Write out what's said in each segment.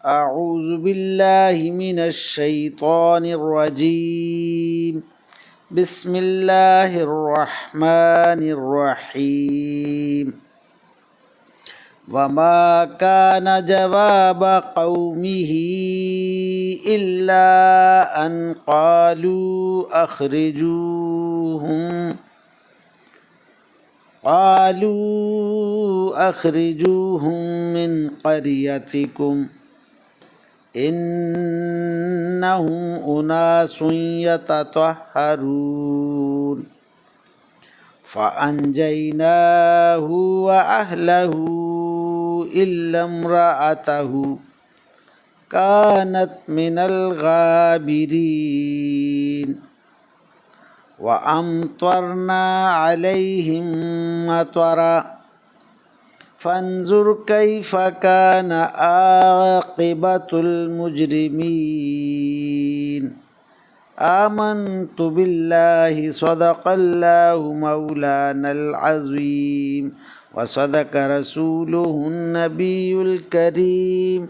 أعوذ بالله من الشيطان الرجيم بسم الله الرحمن الرحيم وما كان جواب قومه إلا أن قالوا أخرجوهم من قريتكم إنهم أناس يتطهرون فأنجيناه وأهله إلا امرأته كانت من الغابرين وأمطرنا عليهم مطرا فانظر كيف كان عاقبة المجرمين آمنت بالله صدق الله مولانا العظيم وصدق رسوله النبي الكريم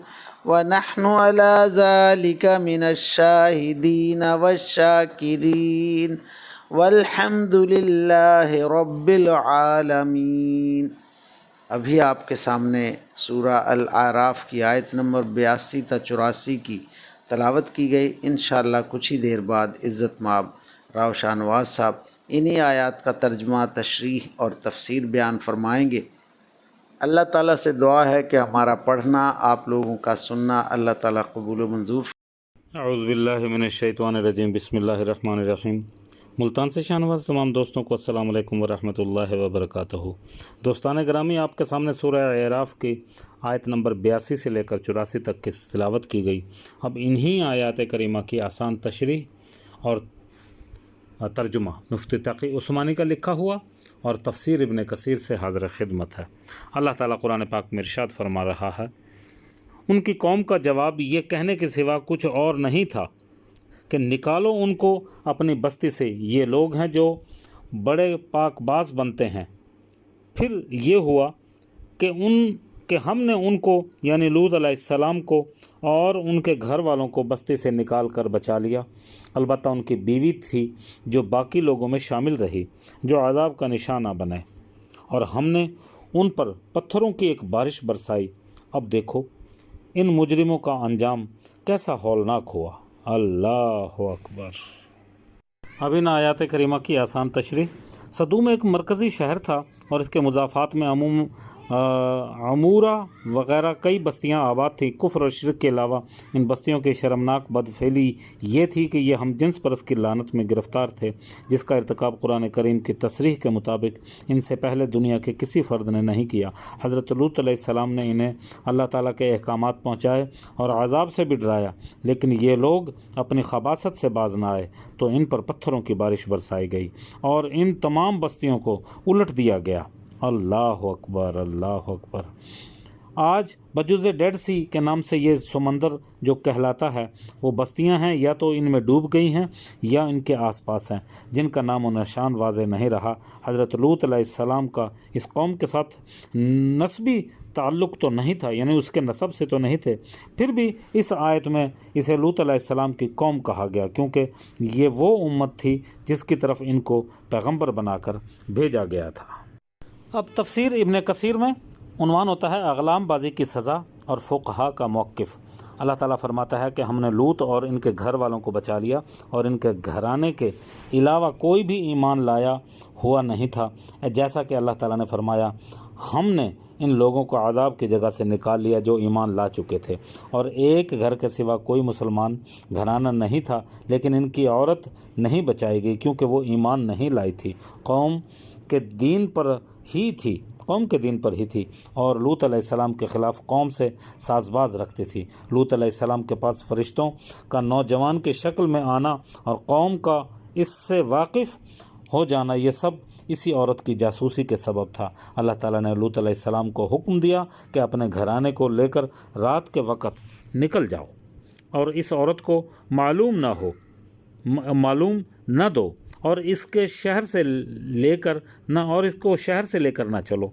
ونحن على ذلك من الشاهدين والشاكرين والحمد للہ رب العالمین۔ ابھی آپ کے سامنے سورہ الاعراف کی آیت نمبر 82 تا 84 کی تلاوت کی گئی۔ انشاءاللہ کچھ ہی دیر بعد عزت مآب راؤ شاہ نواز صاحب انہی آیات کا ترجمہ، تشریح اور تفسیر بیان فرمائیں گے۔ اللہ تعالیٰ سے دعا ہے کہ ہمارا پڑھنا، آپ لوگوں کا سننا اللہ تعالیٰ قبول و منظور۔ اعوذ باللہ من الشیطان الرجیم، بسم اللہ الرحمن الرحیم۔ ملتان سے شاہ نواز تمام دوستوں کو السلام علیکم ورحمۃ اللہ وبرکاتہ۔ دوستان گرامی، آپ کے سامنے سورہ اعراف کی آیت نمبر 82 سے لے کر 84 تک کی تلاوت کی گئی۔ اب انہی آیات کریمہ کی آسان تشریح اور ترجمہ مفتی تقی عثمانی کا لکھا ہوا اور تفسیر ابن کثیر سے حاضر خدمت ہے۔ اللہ تعالیٰ قرآن پاک میں ارشاد فرما رہا ہے، ان کی قوم کا جواب یہ کہنے کے سوا کچھ اور نہیں تھا کہ نکالو ان کو اپنی بستی سے، یہ لوگ ہیں جو بڑے پاک باز بنتے ہیں۔ پھر یہ ہوا کہ ہم نے ان کو یعنی لوط علیہ السلام کو اور ان کے گھر والوں کو بستی سے نکال کر بچا لیا، البتہ ان کی بیوی تھی جو باقی لوگوں میں شامل رہی، جو عذاب کا نشانہ بنے، اور ہم نے ان پر پتھروں کی ایک بارش برسائی۔ اب دیکھو ان مجرموں کا انجام کیسا ہولناک ہوا۔ اللہ اکبر۔ اب ان آیات کریمہ کی آسان تشریح۔ صدوم ایک مرکزی شہر تھا اور اس کے مضافات میں عمورہ وغیرہ کئی بستیاں آباد تھیں۔ کفر اور شرک کے علاوہ ان بستیوں کی شرمناک بدفعلی یہ تھی کہ یہ ہم جنس پرست کی لعنت میں گرفتار تھے، جس کا ارتکاب قرآن کریم کی تصریح کے مطابق ان سے پہلے دنیا کے کسی فرد نے نہیں کیا۔ حضرت لوط علیہ السلام نے انہیں اللہ تعالیٰ کے احکامات پہنچائے اور عذاب سے بھی ڈرایا، لیکن یہ لوگ اپنی خباثت سے باز نہ آئے تو ان پر پتھروں کی بارش برسائی گئی اور ان تمام بستیوں کو الٹ دیا گیا۔ اللہ اکبر، اللہ اکبر۔ آج بجوز ڈیڈ سی کے نام سے یہ سمندر جو کہلاتا ہے، وہ بستیاں ہیں یا تو ان میں ڈوب گئی ہیں یا ان کے آس پاس ہیں، جن کا نام و نشان واضح نہیں رہا۔ حضرت لوط علیہ السلام کا اس قوم کے ساتھ نسبی تعلق تو نہیں تھا، یعنی اس کے نسب سے تو نہیں تھے، پھر بھی اس آیت میں اسے لوط علیہ السلام کی قوم کہا گیا، کیونکہ یہ وہ امت تھی جس کی طرف ان کو پیغمبر بنا کر بھیجا گیا تھا۔ اب تفسیر ابن کثیر میں عنوان ہوتا ہے اغلام بازی کی سزا اور فقہا کا موقف۔ اللہ تعالیٰ فرماتا ہے کہ ہم نے لوط اور ان کے گھر والوں کو بچا لیا اور ان کے گھرانے کے علاوہ کوئی بھی ایمان لایا ہوا نہیں تھا، جیسا کہ اللہ تعالیٰ نے فرمایا ہم نے ان لوگوں کو عذاب کی جگہ سے نکال لیا جو ایمان لا چکے تھے، اور ایک گھر کے سوا کوئی مسلمان گھرانہ نہیں تھا، لیکن ان کی عورت نہیں بچائی گئی کیونکہ وہ ایمان نہیں لائی تھی، قوم کے دین پر ہی تھی اور لوط علیہ السلام کے خلاف قوم سے ساز باز رکھتی تھی۔ لوط علیہ السلام کے پاس فرشتوں کا نوجوان کی شکل میں آنا اور قوم کا اس سے واقف ہو جانا، یہ سب اسی عورت کی جاسوسی کے سبب تھا۔ اللہ تعالیٰ نے لوط علیہ السلام کو حکم دیا کہ اپنے گھرانے کو لے کر رات کے وقت نکل جاؤ اور اس عورت کو معلوم نہ دو اور اس کے شہر سے لے کر نہ چلو۔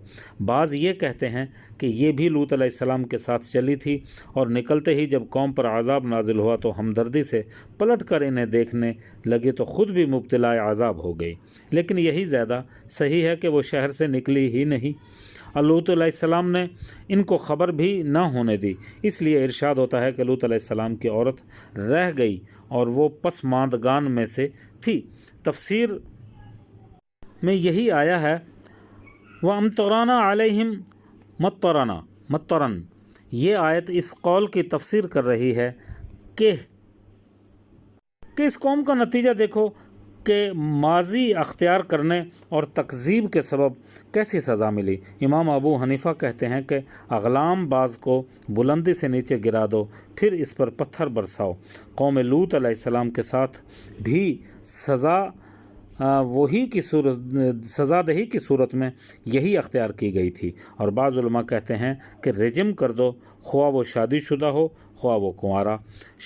بعض یہ کہتے ہیں کہ یہ بھی لوط علیہ السلام کے ساتھ چلی تھی، اور نکلتے ہی جب قوم پر عذاب نازل ہوا تو ہمدردی سے پلٹ کر انہیں دیکھنے لگے تو خود بھی مبتلا عذاب ہو گئی۔ لیکن یہی زیادہ صحیح ہے کہ وہ شہر سے نکلی ہی نہیں، اور لوط علیہ السلام نے ان کو خبر بھی نہ ہونے دی۔ اس لیے ارشاد ہوتا ہے کہ لوط علیہ السلام کی عورت رہ گئی اور وہ پسماندگان میں سے تھی۔ تفسیر میں یہی آیا ہے وَأَمْطَرْنَا عَلَيْهِمْ مَطَّرًا۔ یہ آیت اس قول کی تفسیر کر رہی ہے کہ اس قوم کا نتیجہ دیکھو کہ ماضی اختیار کرنے اور تکذیب کے سبب کیسی سزا ملی۔ امام ابو حنیفہ کہتے ہیں کہ اغلام باز کو بلندی سے نیچے گرا دو، پھر اس پر پتھر برساؤ۔ قوم لوط علیہ السلام کے ساتھ بھی سزا دہی کی صورت میں یہی اختیار کی گئی تھی، اور بعض علماء کہتے ہیں کہ رجم کر دو، خواہ وہ شادی شدہ ہو خواہ وہ کنوارا۔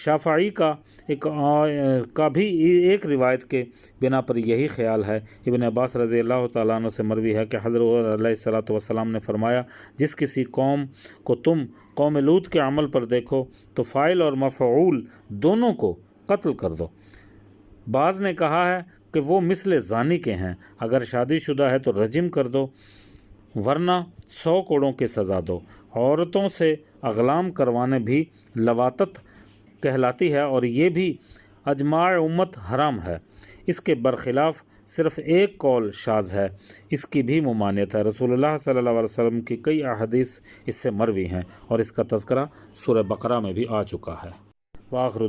شافعی کا بھی ایک روایت کے بنا پر یہی خیال ہے۔ ابن عباس رضی اللہ تعالیٰ عنہ سے مروی ہے کہ حضرت علیہ السلام نے فرمایا، جس کسی قوم کو تم قوم لوط کے عمل پر دیکھو تو فاعل اور مفعول دونوں کو قتل کر دو۔ بعض نے کہا ہے کہ وہ مثل زانی کے ہیں، اگر شادی شدہ ہے تو رجم کر دو، ورنہ 100 کوڑوں کی سزا دو۔ عورتوں سے اغلام کروانے بھی لواطت کہلاتی ہے، اور یہ بھی اجماع امت حرام ہے۔ اس کے برخلاف صرف ایک قول شاذ ہے، اس کی بھی ممانعت ہے۔ رسول اللہ صلی اللہ علیہ وسلم کی کئی احادیث اس سے مروی ہیں، اور اس کا تذکرہ سورہ بقرہ میں بھی آ چکا ہے۔ وآخر